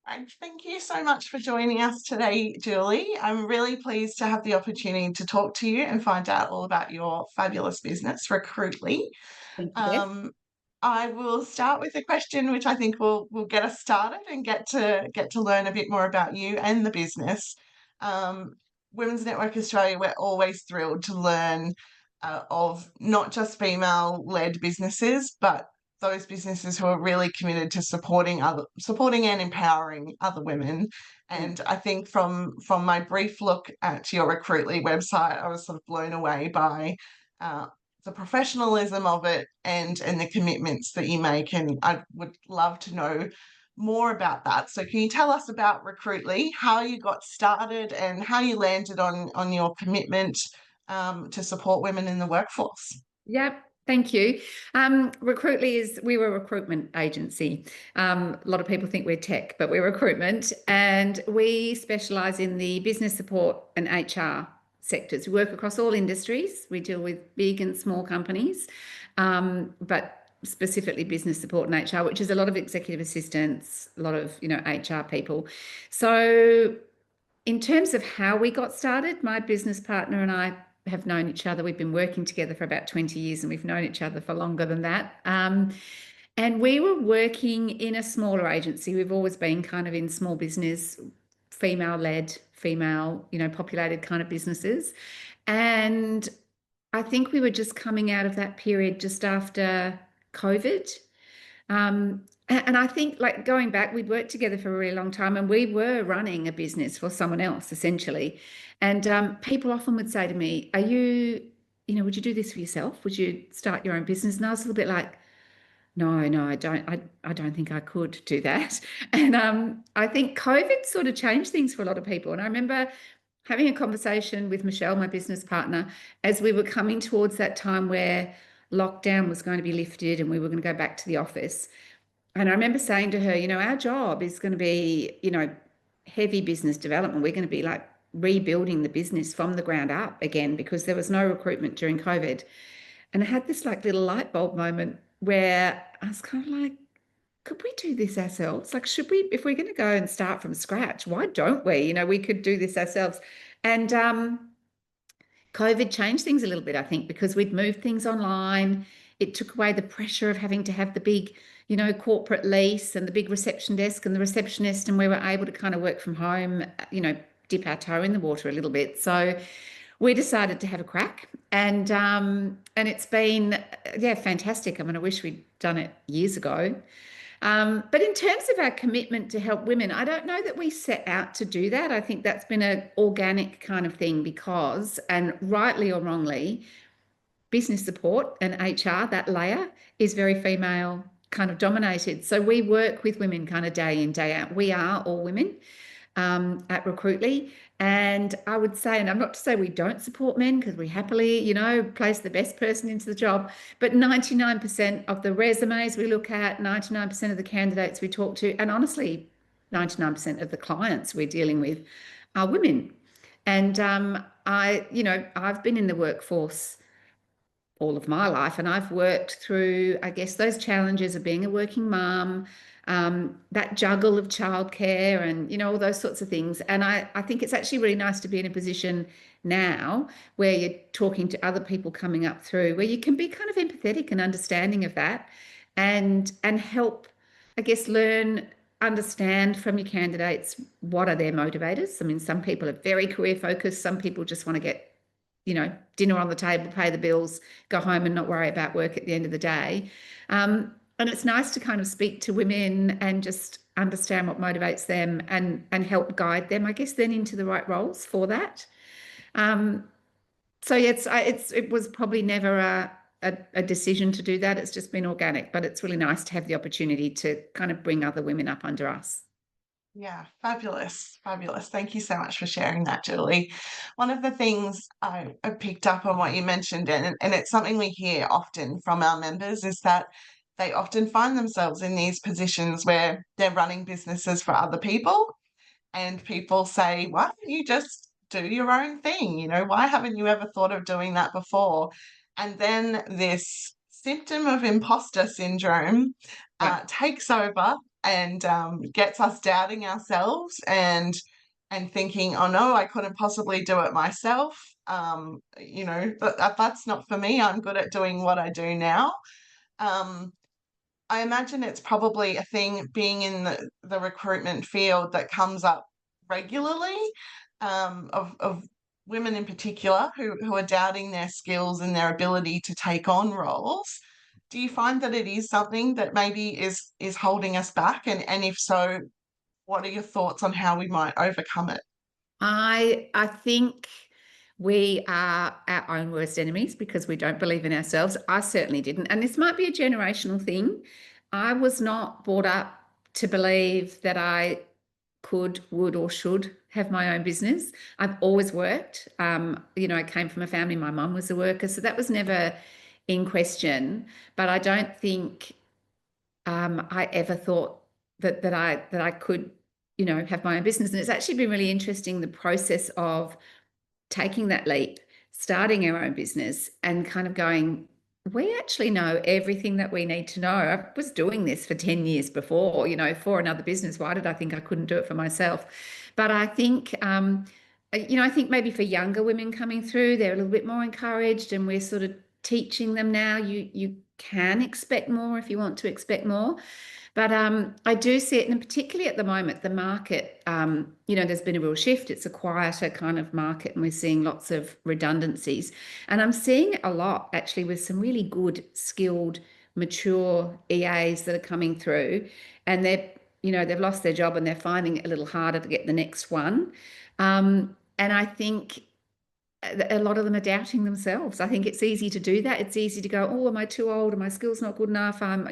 And thank you so much for joining us today, Julie. I'm really pleased to have the opportunity to talk to you and find out all about your fabulous business, Recruitly. Thank you. Um, I will start with a question which I think will get us started and get to learn a bit more about you and the business. Um, Women's Network Australia, we're always thrilled to learn of not just female-led businesses, but those businesses who are really committed to supporting and empowering other women. Yeah. And I think from my brief look at your Recruitly website, I was sort of blown away by uh, the professionalism of it and the commitments that you make. And I would love to know more about that. So can you tell us about Recruitly, how you got started and how you landed on your commitment to support women in the workforce? Yep. Thank you. We're a recruitment agency. A lot of people think we're tech, but we're recruitment, and we specialize in the business support and HR sectors. We work across all industries. We deal with big and small companies, but specifically business support and HR, which is a lot of executive assistants, a lot of, HR people. So in terms of how we got started, my business partner and I have known each other. We've been working together for about 20 years and we've known each other for longer than that. And we were working in a smaller agency. We've always been kind of in small business, female-led, female, populated kind of businesses. And I think we were just coming out of that period just after COVID. And I think, like, going back, we'd worked together for a really long time and we were running a business for someone else, essentially. And people often would say to me, would you do this for yourself? Would you start your own business? And I was a little bit like, no, I don't. I don't think I could do that. And I think COVID sort of changed things for a lot of people. And I remember having a conversation with Michelle, my business partner, as we were coming towards that time where lockdown was going to be lifted and we were going to go back to the office. And I remember saying to her, our job is going to be, heavy business development. We're going to be like rebuilding the business from the ground up again because there was no recruitment during COVID. And I had this like little light bulb moment where I was kind of like, could we do this ourselves? Like, should we, if we're going to go and start from scratch, why don't we? We could do this ourselves. And COVID changed things a little bit, I think, because we'd moved things online. It took away the pressure of having to have the big, corporate lease and the big reception desk and the receptionist, and we were able to kind of work from home, dip our toe in the water a little bit. So we decided to have a crack, and it's been, yeah, fantastic. I mean, I wish we'd done it years ago. But in terms of our commitment to help women, I don't know that we set out to do that. I think that's been an organic kind of thing because, and rightly or wrongly, business support and HR, that layer, is very female kind of dominated. So we work with women kind of day in, day out. We are all women at Recruitly. And I would say, and I'm not to say we don't support men because we happily, place the best person into the job, but 99% of the resumes we look at, 99% of the candidates we talk to, and honestly, 99% of the clients we're dealing with are women. And I've been in the workforce all of my life, and I've worked through, I guess, those challenges of being a working mum, that juggle of childcare and, all those sorts of things. And I think it's actually really nice to be in a position now where you're talking to other people coming up through, where you can be kind of empathetic and understanding of that and help, I guess, learn, understand from your candidates what are their motivators. I mean, some people are very career focused, some people just want to get dinner on the table, pay the bills, go home and not worry about work at the end of the day. And it's nice to kind of speak to women and just understand what motivates them and help guide them, I guess, then into the right roles for that. So yeah, it was probably never a decision to do that. It's just been organic, but it's really nice to have the opportunity to kind of bring other women up under us. Yeah, fabulous, fabulous. Thank you so much for sharing that, Julie. One of the things I picked up on what you mentioned, and it's something we hear often from our members, is that they often find themselves in these positions where they're running businesses for other people, and people say, why don't you just do your own thing? Why haven't you ever thought of doing that before? And then this symptom of imposter syndrome Yeah. takes over, and gets us doubting ourselves and thinking, oh no, I couldn't possibly do it myself. That's not for me. I'm good at doing what I do now. Um, I imagine it's probably a thing being in the recruitment field that comes up regularly, of women in particular who are doubting their skills and their ability to take on roles. Do you find that it is something that maybe is holding us back? And if so, what are your thoughts on how we might overcome it? I think we are our own worst enemies because we don't believe in ourselves. I certainly didn't. And this might be a generational thing. I was not brought up to believe that I could, would, or should have my own business. I've always worked. I came from a family, my mum was a worker, so that was never in question. But I don't think I ever thought that I could, have my own business. And it's actually been really interesting, the process of taking that leap, starting our own business, and kind of going, we actually know everything that we need to know. I was doing this for 10 years before, for another business. Why did I think I couldn't do it for myself? But I think, I think maybe for younger women coming through, they're a little bit more encouraged, and we're sort of teaching them now, you can expect more if you want to expect more. But I do see it, and particularly at the moment, the market, there's been a real shift. It's a quieter kind of market, and we're seeing lots of redundancies. And I'm seeing it a lot actually with some really good, skilled, mature EAs that are coming through, and they've lost their job and they're finding it a little harder to get the next one. And I think a lot of them are doubting themselves. I think it's easy to do that. It's easy to go, oh, am I too old? Are my skills not good enough? And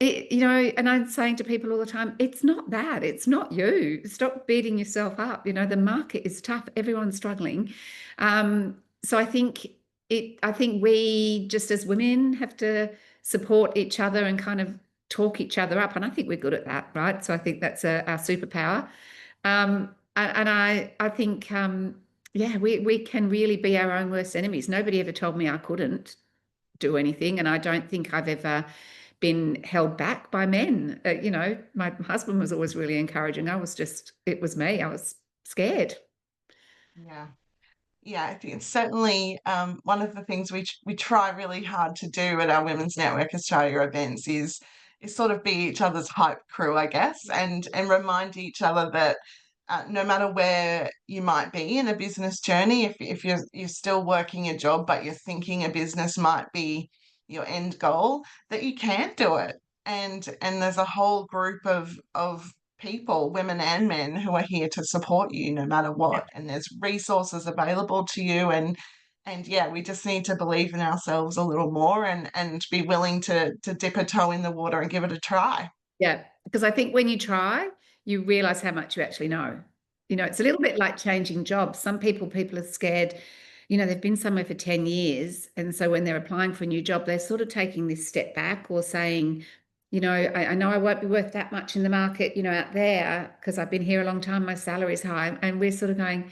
I'm saying to people all the time, it's not that. It's not you. Stop beating yourself up. The market is tough. Everyone's struggling. So I think we, just as women, have to support each other and kind of talk each other up. And I think we're good at that, right? So I think that's our superpower. And I think, yeah, we can really be our own worst enemies. Nobody ever told me I couldn't do anything. And I don't think I've ever been held back by men. My husband was always really encouraging. It was me. I was scared. Yeah. Yeah, I think it's certainly one of the things we try really hard to do at our Women's Network Australia events is sort of be each other's hype crew, I guess, and remind each other that no matter where you might be in a business journey, if you're still working a job but you're thinking a business might be your end goal, that you can do it. And there's a whole group of people, women and men, who are here to support you no matter what. And there's resources available to you. And yeah, we just need to believe in ourselves a little more and be willing to dip a toe in the water and give it a try. Yeah, because I think when you try, you realize how much you actually know. It's a little bit like changing jobs. Some people are scared. They've been somewhere for 10 years. And so when they're applying for a new job, they're sort of taking this step back or saying, I know I won't be worth that much in the market, out there because I've been here a long time, my salary is high. And we're sort of going,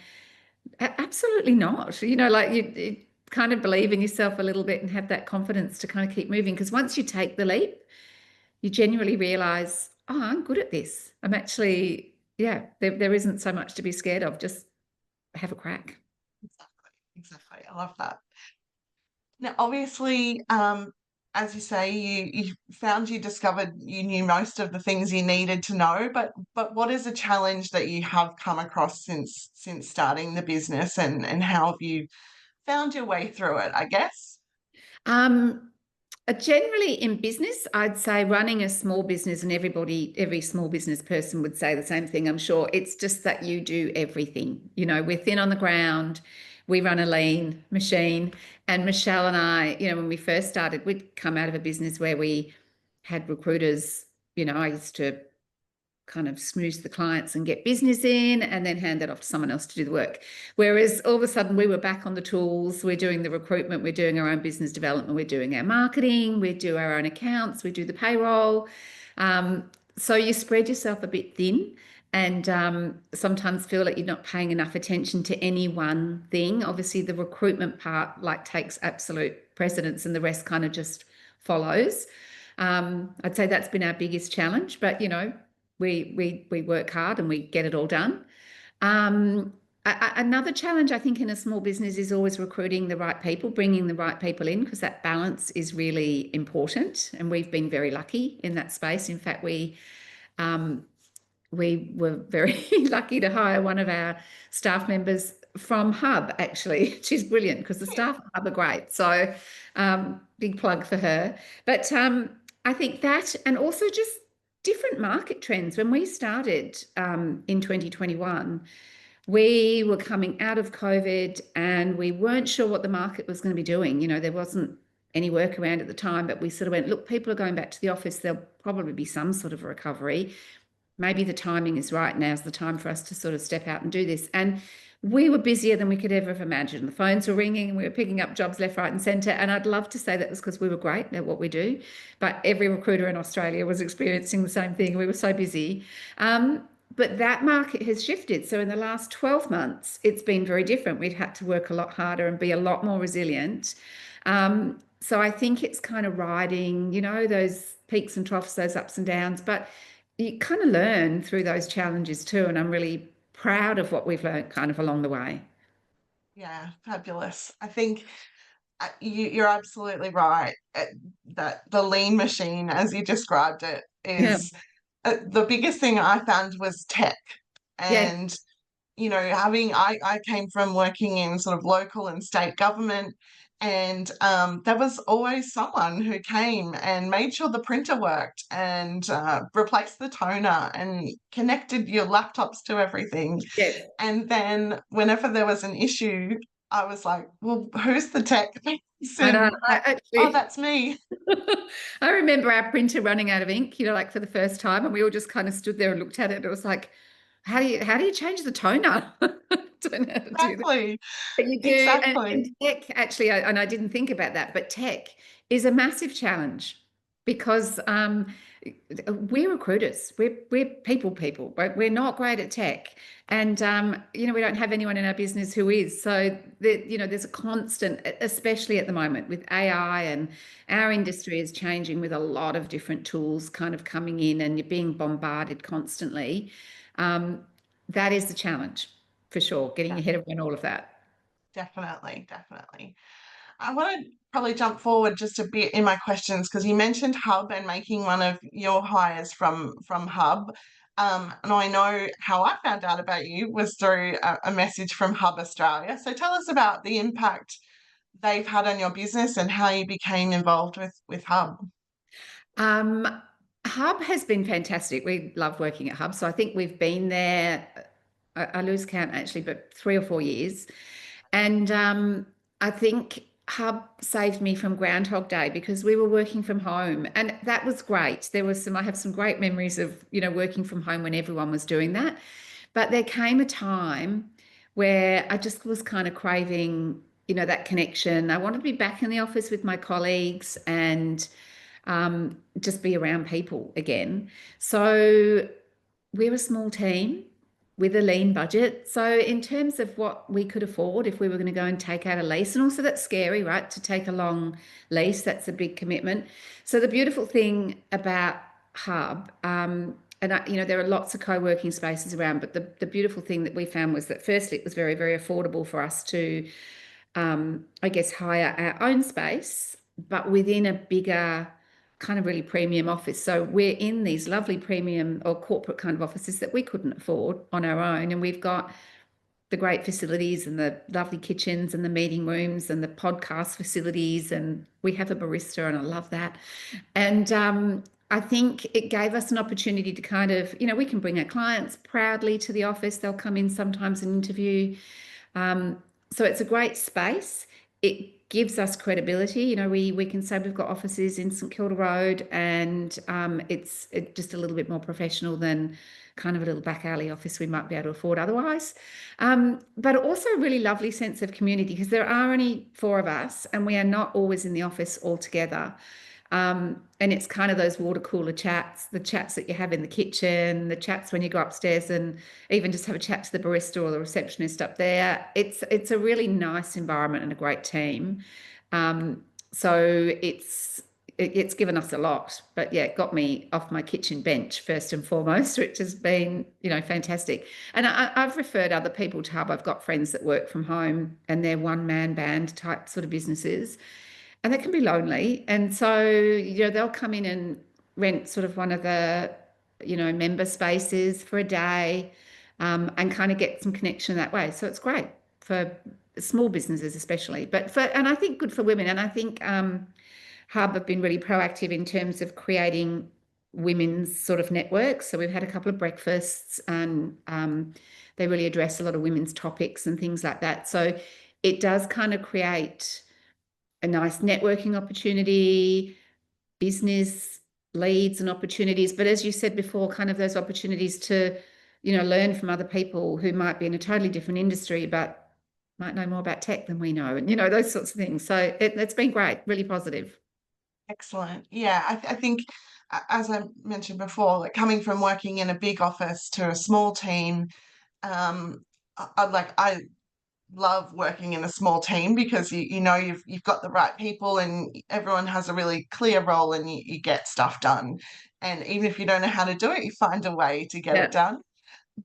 Absolutely not. Like you kind of believe in yourself a little bit and have that confidence to kind of keep moving. Because once you take the leap, you genuinely realize, oh, I'm good at this. I'm actually, yeah, there isn't so much to be scared of. Just have a crack. Exactly. Exactly. I love that. Now, obviously, as you say, you found you discovered you knew most of the things you needed to know, but what is a challenge that you have come across since starting the business, and how have you found your way through it, I guess? Um, Generally in business, I'd say running a small business, and every small business person would say the same thing, I'm sure. It's just that you do everything. We're thin on the ground. We run a lean machine. And Michelle and I, when we first started, we'd come out of a business where we had recruiters. I used to kind of smooth the clients and get business in and then hand that off to someone else to do the work. Whereas all of a sudden we were back on the tools, we're doing the recruitment, we're doing our own business development, we're doing our marketing, we do our own accounts, we do the payroll. So you spread yourself a bit thin and sometimes feel like you're not paying enough attention to any one thing. Obviously the recruitment part takes absolute precedence and the rest kind of just follows. I'd say that's been our biggest challenge, but we work hard and we get it all done. Um, Another challenge I think in a small business is always recruiting the right people, bringing the right people in, because that balance is really important. And we've been very lucky in that space. In fact, um, we were very lucky to hire one of our staff members from Hub, actually. She's brilliant because the staff at Hub are great. So big plug for her. But I think that, and also just different market trends. When we started in 2021, we were coming out of COVID and we weren't sure what the market was going to be doing. There wasn't any work around at the time, but we sort of went, look, people are going back to the office. There'll probably be some sort of a recovery. Maybe the timing is right. Now's the time for us to sort of step out and do this. And we were busier than we could ever have imagined. The phones were ringing and we were picking up jobs left, right, and centre. And I'd love to say that was because we were great at what we do. But every recruiter in Australia was experiencing the same thing. We were so busy. But that market has shifted. So in the last 12 months, it's been very different. We've had to work a lot harder and be a lot more resilient. So I think it's kind of riding, those peaks and troughs, those ups and downs. But you kind of learn through those challenges too. And I'm really proud of what we've learned kind of along the way. Yeah, fabulous. I think you're absolutely right, that the lean machine, as you described it, Yeah. is the biggest thing I found was tech. Yeah. And, I came from working in sort of local and state government, and there was always someone who came and made sure the printer worked and replaced the toner and connected your laptops to everything. Yeah. And then whenever there was an issue, I was like, well, who's the tech I know. person? I Oh, actually, that's me. I remember our printer running out of ink, like for the first time, and we all just kind of stood there and looked at it. It was like, how do you change the toner? Don't know how to do that. Exactly. But you do, and Exactly. tech actually, and I didn't think about that, but tech is a massive challenge because we're recruiters, we're people, but we're not great at tech, and we don't have anyone in our business who is. So there's a constant, especially at the moment with AI, and our industry is changing with a lot of different tools kind of coming in, and you're being bombarded constantly. Um, that is the challenge for sure, getting Yeah, ahead of all of that. definitely, definitely. I want to probably jump forward just a bit in my questions because you mentioned Hub and making one of your hires from Hub. And I know how I found out about you was through a message from Hub Australia. So tell us about the impact they've had on your business and how you became involved with Hub. Um, Hub has been fantastic. We love working at Hub. So I think we've been there, I lose count actually, but 3 or 4 years. And I think Hub saved me from Groundhog Day because we were working from home, and that was great. I have some great memories of, working from home when everyone was doing that. But there came a time where I just was kind of craving, that connection. I wanted to be back in the office with my colleagues and just be around people again. So we're a small team with a lean budget. So in terms of what we could afford if we were going to go and take out a lease, and also that's scary, right? To take a long lease, that's a big commitment. So the beautiful thing about Hub, there are lots of co-working spaces around, but the beautiful thing that we found was that firstly, it was very, very affordable for us to, I guess, hire our own space, but within a bigger kind of really premium office. So we're in these lovely premium or corporate kind of offices that we couldn't afford on our own. And we've got the great facilities and the lovely kitchens and the meeting rooms and the podcast facilities. And we have a barista, and I love that. And I think it gave us an opportunity to kind of, we can bring our clients proudly to the office. They'll come in sometimes and interview. So it's a great space. It gives us credibility. We can say we've got offices in St Kilda Road, and it's just a little bit more professional than kind of a little back alley office we might be able to afford otherwise. But also a really lovely sense of community because there are only four of us, and we are not always in the office all together. And it's kind of those water cooler chats, the chats that you have in the kitchen, the chats when you go upstairs and even just have a chat to the barista or the receptionist up there. It's a really nice environment and a great team. So it's given us a lot, but yeah, it got me off my kitchen bench first and foremost, which has been, fantastic. And I've referred other people to Hub. I've got friends that work from home and they're one-man band type sort of businesses, and they can be lonely. And so, they'll come in and rent sort of one of the, member spaces for a day, and kind of get some connection that way. So it's great for small businesses, especially, and I think good for women. And I think, Hub have been really proactive in terms of creating women's sort of networks. So we've had a couple of breakfasts, and they really address a lot of women's topics and things like that. So it does kind of create a nice networking opportunity, business leads and opportunities. But as you said before, kind of those opportunities to, learn from other people who might be in a totally different industry, but might know more about tech than we know, and, those sorts of things. So it's been great, really positive. Excellent. Yeah, I think, as I mentioned before, like coming from working in a big office to a small team, I love working in a small team because you've got the right people and everyone has a really clear role and you get stuff done. And even if you don't know how to do it, you find a way to get it Yeah. done.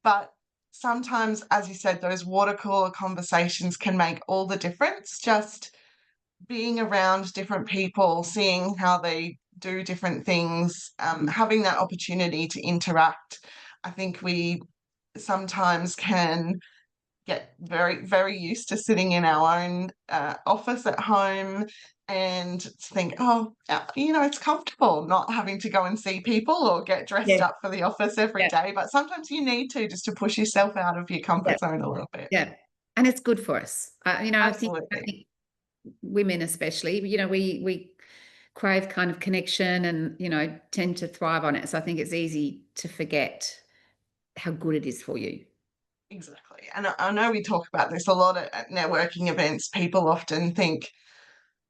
But sometimes, as you said, those water cooler conversations can make all the difference. Just being around different people, seeing how they do different things, having that opportunity to interact. I think we sometimes can get very, very used to sitting in our own office at home and think, oh, it's comfortable not having to go and see people or get dressed Yeah. up for the office every Yeah. day. But sometimes you need to, just to push yourself out of your Yeah. comfort zone a little bit. Yeah. And it's good for us. I think Absolutely. women especially, we crave kind of connection and, tend to thrive on it. So I think it's easy to forget how good it is for you. Exactly. And I know we talk about this a lot at networking events. People often think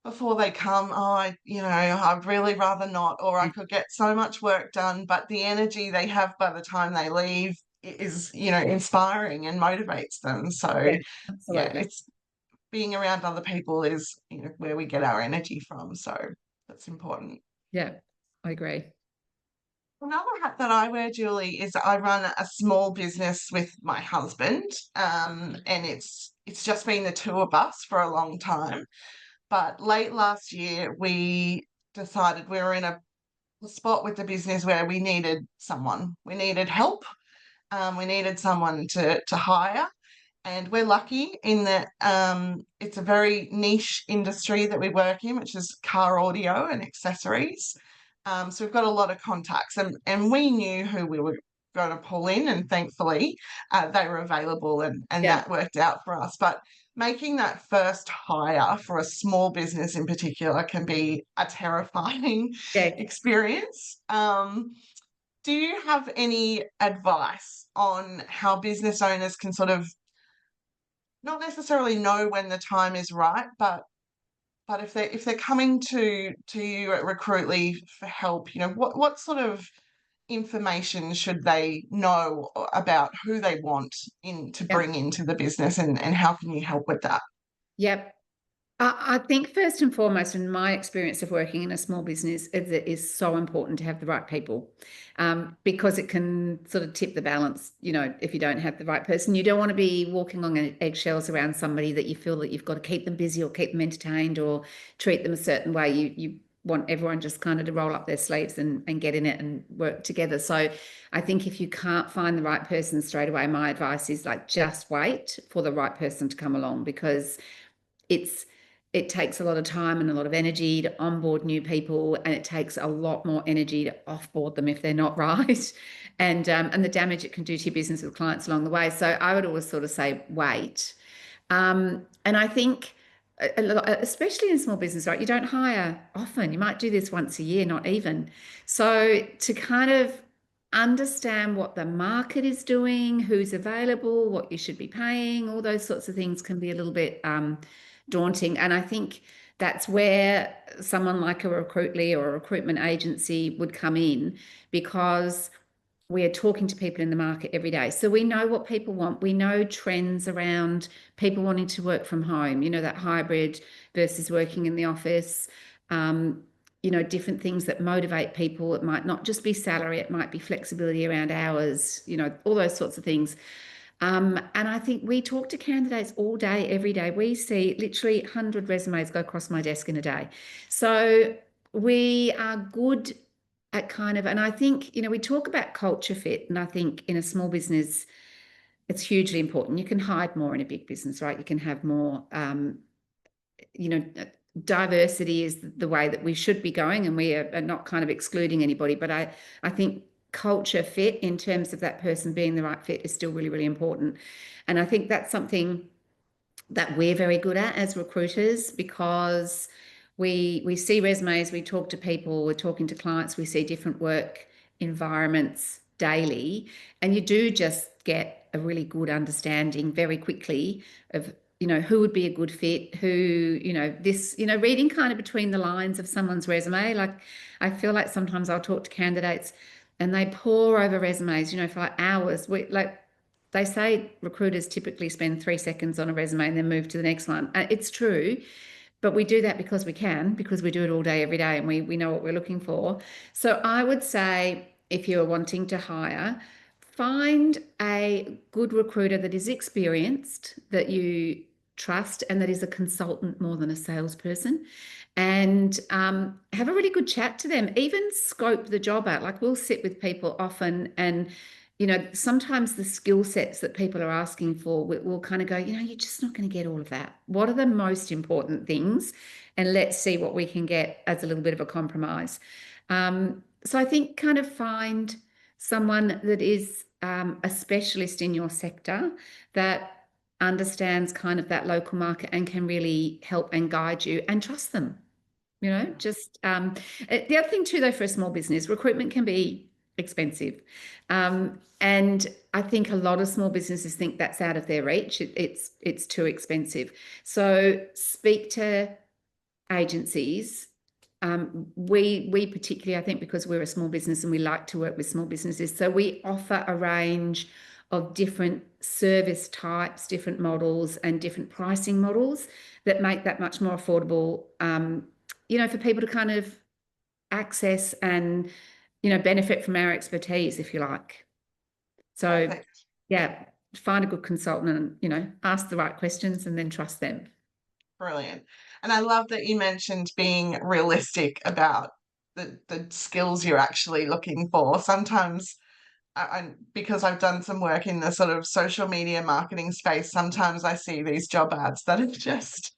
before they come, oh, I'd really rather not, or I Yeah. could get so much work done. But the energy they have by the time they leave is, inspiring and motivates them. So, Yeah, yeah, absolutely. it's being around other people is, where we get our energy from. So that's important. Yeah, I agree. Another hat that I wear, Julie, is I run a small business with my husband, and it's just been the two of us for a long time. But late last year, we decided we were in a spot with the business where we needed someone. We needed help. We needed someone to hire, and we're lucky in that it's a very niche industry that we work in, which is car audio and accessories. So we've got a lot of contacts, and we knew who we were going to pull in, and thankfully they were available, and Yeah, that worked out for us. But making that first hire for a small business in particular can be a terrifying yeah, experience. Do you have any advice on how business owners can sort of not necessarily know when the time is right, but if they're coming to you at Recruitly for help, what sort of information should they know about who they want in to yeah, bring into the business, and how can you help with that? yeah. I think first and foremost, in my experience of working in a small business, it is so important to have the right people, because it can sort of tip the balance. If you don't have the right person, you don't want to be walking on eggshells around somebody that you feel that you've got to keep them busy or keep them entertained or treat them a certain way. You want everyone just kind of to roll up their sleeves and get in it and work together. So I think if you can't find the right person straight away, my advice is like just wait for the right person to come along, because it's it takes a lot of time and a lot of energy to onboard new people, and it takes a lot more energy to offboard them if they're not right, and the damage it can do to your business with clients along the way. So I would always sort of say wait, and I think especially in small business, right? You don't hire often. You might do this once a year, not even. So to kind of understand what the market is doing, who's available, what you should be paying, all those sorts of things can be a little bit daunting. And I think that's where someone like a Recruitly or a recruitment agency would come in, because we are talking to people in the market every day. So we know what people want. We know trends around people wanting to work from home, that hybrid versus working in the office. different things that motivate people. It might not just be salary, it might be flexibility around hours, all those sorts of things. And I think we talk to candidates all day, every day. We see literally 100 resumes go across my desk in a day. So we are good at and I think, we talk about culture fit, and I think in a small business, it's hugely important. You can hide more in a big business, right? You can have more, diversity is the way that we should be going, and we are not kind of excluding anybody. But I think culture fit in terms of that person being the right fit is still really, really important. And I think that's something that we're very good at as recruiters, because we see resumes, we talk to people, we're talking to clients, we see different work environments daily, and you do just get a really good understanding very quickly of who would be a good fit, who, reading kind of between the lines of someone's resume. Like, I feel like sometimes I'll talk to candidates and they pore over resumes, for like hours. They say recruiters typically spend 3 seconds on a resume and then move to the next one. It's true, but we do that because we can, because we do it all day, every day, and we know what we're looking for. So I would say, if you're wanting to hire, find a good recruiter that is experienced, that you trust, and that is a consultant more than a salesperson, and have a really good chat to them. Even scope the job out. Like, we'll sit with people often, and sometimes the skill sets that people are asking for, we'll kind of go, you're just not going to get all of that. What are the most important things? And let's see what we can get as a little bit of a compromise. So I think kind of find someone that is a specialist in your sector, that understands kind of that local market and can really help and guide you, and trust them. Just the other thing too, though, for a small business, recruitment can be expensive. And I think a lot of small businesses think that's out of their reach. It's too expensive. So speak to agencies. We particularly, I think, because we're a small business and we like to work with small businesses, so we offer a range of different service types, different models, and different pricing models that make that much more affordable, for people to kind of access and, benefit from our expertise, if you like. So, Perfect. yeah, find a good consultant and, ask the right questions and then trust them. Brilliant. And I love that you mentioned being realistic about the skills you're actually looking for. Sometimes, because I've done some work in the sort of social media marketing space, sometimes I see these job ads that are just,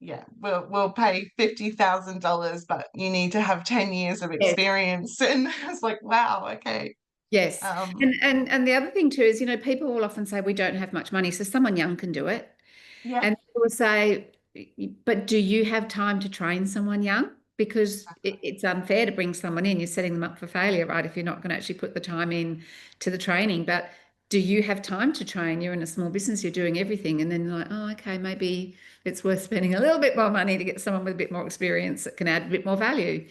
yeah, we'll pay $50,000, but you need to have 10 years of Yes. experience. And it's like, wow, okay. Yes. And the other thing too is, people will often say we don't have much money, so someone young can do it. Yeah, And they will say, but do you have time to train someone young? Because it's unfair to bring someone in. You're setting them up for failure, right? If you're not going to actually put the time in to the training. But do you have time to train? You're in a small business, you're doing everything. And then you're like, oh, okay, maybe it's worth spending a little bit more money to get someone with a bit more experience that can add a bit more value.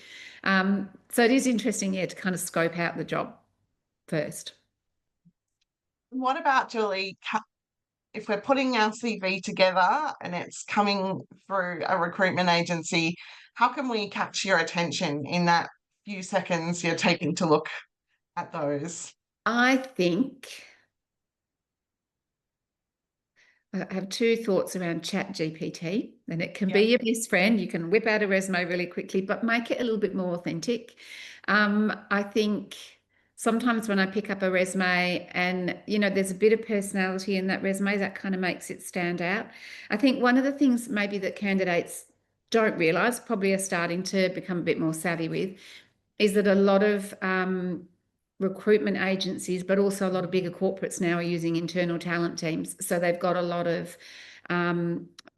So it is interesting, yeah, to kind of scope out the job first. what about, Julie, if we're putting our CV together and it's coming through a recruitment agency, how can we catch your attention in that few seconds you're taking to look at those? I think I have two thoughts around Chat GPT, and it can be Yep. your best friend. You can whip out a resume really quickly, but make it a little bit more authentic. I think sometimes when I pick up a resume and, there's a bit of personality in that resume, that kind of makes it stand out. I think one of the things maybe that candidates don't realize, probably are starting to become a bit more savvy with, is that a lot of recruitment agencies, but also a lot of bigger corporates now are using internal talent teams. So they've got a lot of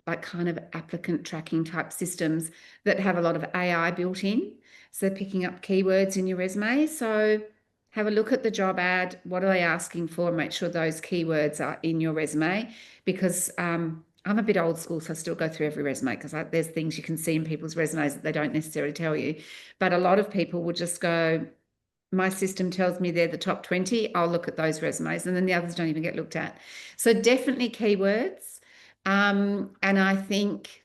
like kind of applicant tracking type systems that have a lot of AI built in. So they're picking up keywords in your resume. So have a look at the job ad. What are they asking for? Make sure those keywords are in your resume, because I'm a bit old school, so I still go through every resume, because there's things you can see in people's resumes that they don't necessarily tell you. But a lot of people will just go, my system tells me they're the top 20, I'll look at those resumes, and then the others don't even get looked at. So definitely keywords. And I think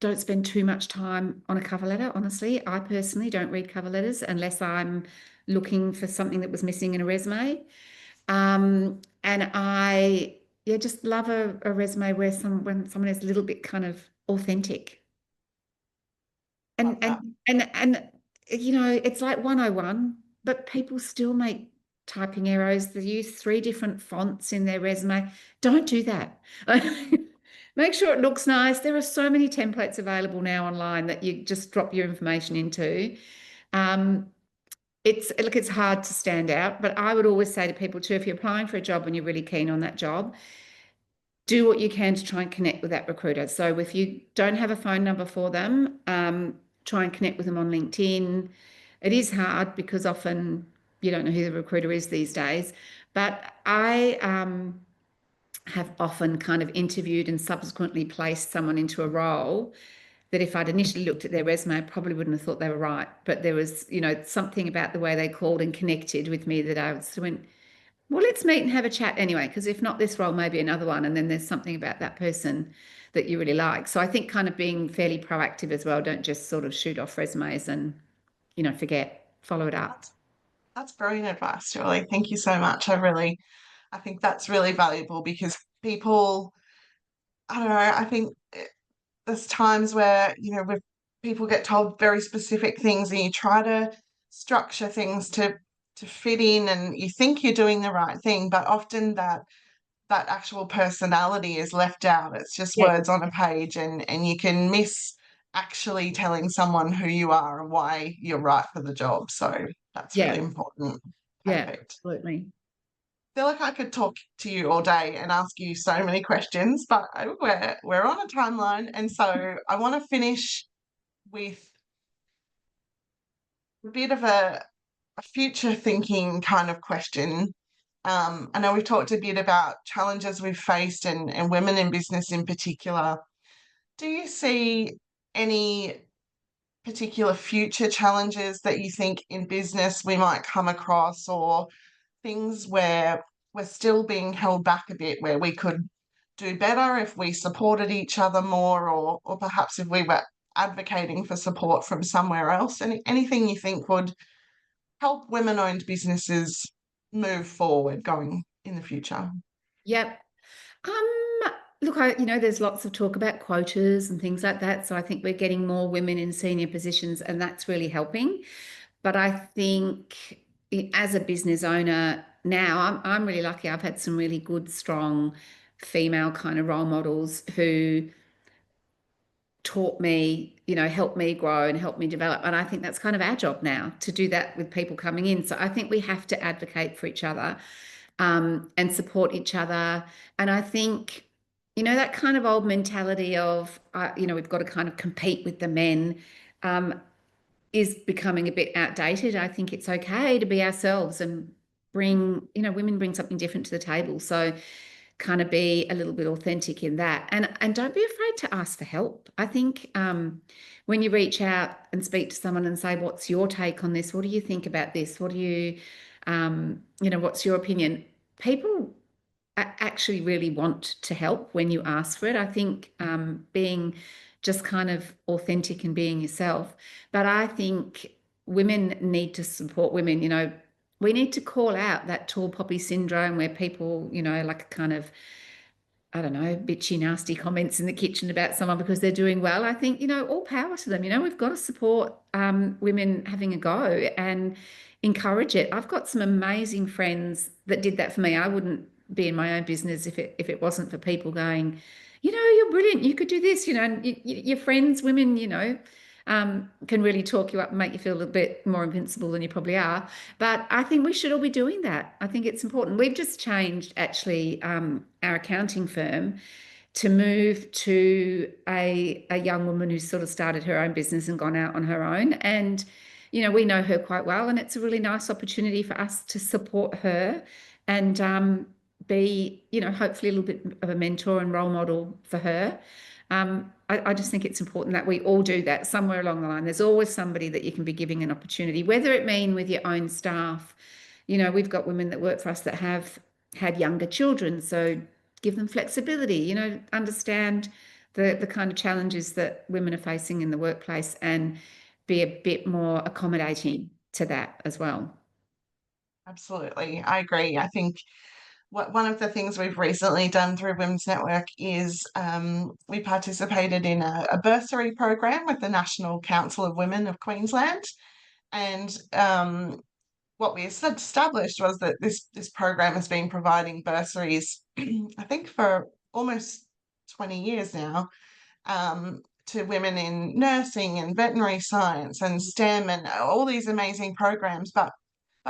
don't spend too much time on a cover letter. Honestly, I personally don't read cover letters unless I'm looking for something that was missing in a resume. And I, yeah, just love a resume where when someone is a little bit kind of authentic. Love And that. you know, it's like 101, but people still make typing errors. They use 3 different fonts in their resume. Don't do that. Make sure it looks nice. There are so many templates available now online that you just drop your information into. Um, it's hard to stand out, but I would always say to people too, if you're applying for a job and you're really keen on that job, do what you can to try and connect with that recruiter. So if you don't have a phone number for them, try and connect with them on LinkedIn. It is hard because often you don't know who the recruiter is these days. But I have often kind of interviewed and subsequently placed someone into a role that if I'd initially looked at their resume, I probably wouldn't have thought they were right. But there was, you know, something about the way they called and connected with me that I went, well, let's meet and have a chat anyway, because if not this role, maybe another one. And then there's something about that person that you really like. So I think kind of being fairly proactive as well. Don't just sort of shoot off resumes and, you know, forget, follow it up. That's that's brilliant advice, Julie. Thank you so much. I think that's really valuable because people, I don't know, I think there's times where, with people get told very specific things and you try to structure things to fit in and you think you're doing the right thing, but often that actual personality is left out. It's just Yeah, words on a page and you can miss actually telling someone who you are and why you're right for the job. So that's really yeah, important. yeah, Perfect. absolutely. Feel like I could talk to you all day and ask you so many questions, but we're on a timeline, and so I want to finish with a bit of a future thinking kind of question. I know we've talked a bit about challenges we've faced and women in business in particular. Do you see any particular future challenges that you think in business we might come across, or things where we're still being held back a bit, where we could do better if we supported each other more, or perhaps if we were advocating for support from somewhere else? Anything you think would help women-owned businesses move forward going in the future? Yep. Look, you know, there's lots of talk about quotas and things like that. So I think we're getting more women in senior positions, and that's really helping. But I think as a business owner now, I'm really lucky. I've had some really good, strong female kind of role models who taught me, you know, helped me grow and helped me develop. And I think that's kind of our job now to do that with people coming in. So I think we have to advocate for each other, and support each other. And I think, you know, that kind of old mentality of, you know, we've got to kind of compete with the men, um, is becoming a bit outdated. I think it's okay to be ourselves and bring, you know, women bring something different to the table. So kind of be a little bit authentic in that, and don't be afraid to ask for help. I think when you reach out and speak to someone and say, what's your take on this, what do you think about this, what do you, you know, what's your opinion, people actually really want to help when you ask for it. I think being just kind of authentic and being yourself. But I think women need to support women. You know, we need to call out that tall poppy syndrome where people, you know, like kind of, I don't know, bitchy, nasty comments in the kitchen about someone because they're doing well. I think, you know, all power to them. You know, we've got to support women having a go and encourage it. I've got some amazing friends that did that for me. I wouldn't be in my own business if it wasn't for people going, you know, you're brilliant. You could do this, you know, and your friends, women, you know, can really talk you up and make you feel a little bit more invincible than you probably are. But I think we should all be doing that. I think it's important. We've just changed actually our accounting firm to move to a young woman who's sort of started her own business and gone out on her own. And, you know, we know her quite well, and it's a really nice opportunity for us to support her and be, you know, hopefully a little bit of a mentor and role model for her. I just think it's important that we all do that somewhere along the line. There's always somebody that you can be giving an opportunity, whether it mean with your own staff. You know, we've got women that work for us that have had younger children, so give them flexibility, you know, understand the kind of challenges that women are facing in the workplace and be a bit more accommodating to that as well. Absolutely. I agree. I think one of the things we've recently done through Women's Network is we participated in a bursary program with the National Council of Women of Queensland. And what we established was that this program has been providing bursaries, I think, for almost 20 years now, to women in nursing and veterinary science and STEM and all these amazing programs, but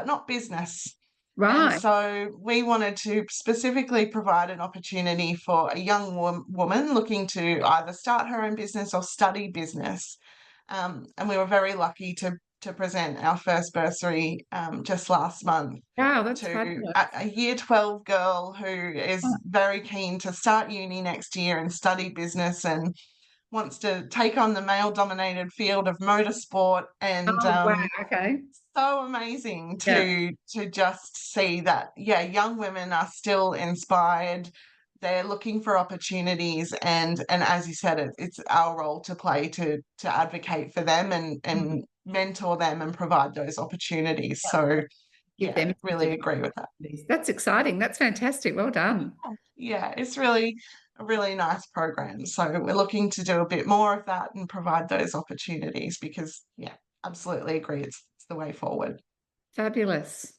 not business. And Right. so we wanted to specifically provide an opportunity for a young woman looking to either start her own business or study business. And we were very lucky to present our first bursary just last month Wow, that's to fabulous. a year 12 girl who is very keen to start uni next year and study business and wants to take on the male dominated field of motorsport. And Oh, wow. Okay. so amazing Yeah. to just see that, yeah, young women are still inspired. They're looking for opportunities, and as you said, it's our role to play to advocate for them Mm. and mentor them and provide those opportunities. So Give yeah, them really agree with that. That's exciting. That's fantastic. Well done. Yeah, it's really a really nice program. So we're looking to do a bit more of that and provide those opportunities because, yeah, absolutely agree. It's the way forward. Fabulous.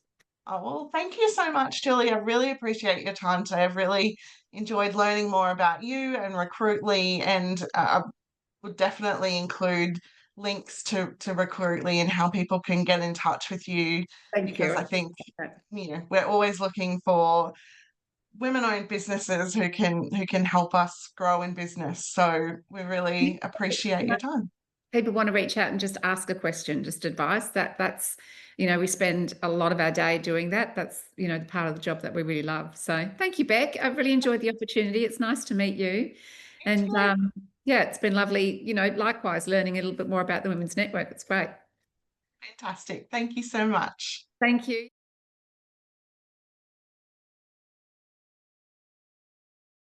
Oh, well, thank you so much, Julie. I really appreciate your time today. I've really enjoyed learning more about you and Recruitly, and I would definitely include links to Recruitly and how people can get in touch with you Thank because you. I think, we're always looking for women-owned businesses who can help us grow in business. So we really appreciate your time. People want to reach out and just ask a question, just advice. That's, we spend a lot of our day doing that. That's, the part of the job that we really love. So thank you, Beck. I've really enjoyed the opportunity. It's nice to meet you. And Julie. yeah, it's been lovely, likewise learning a little bit more about the Women's Network. It's great. Fantastic. Thank you so much. Thank you.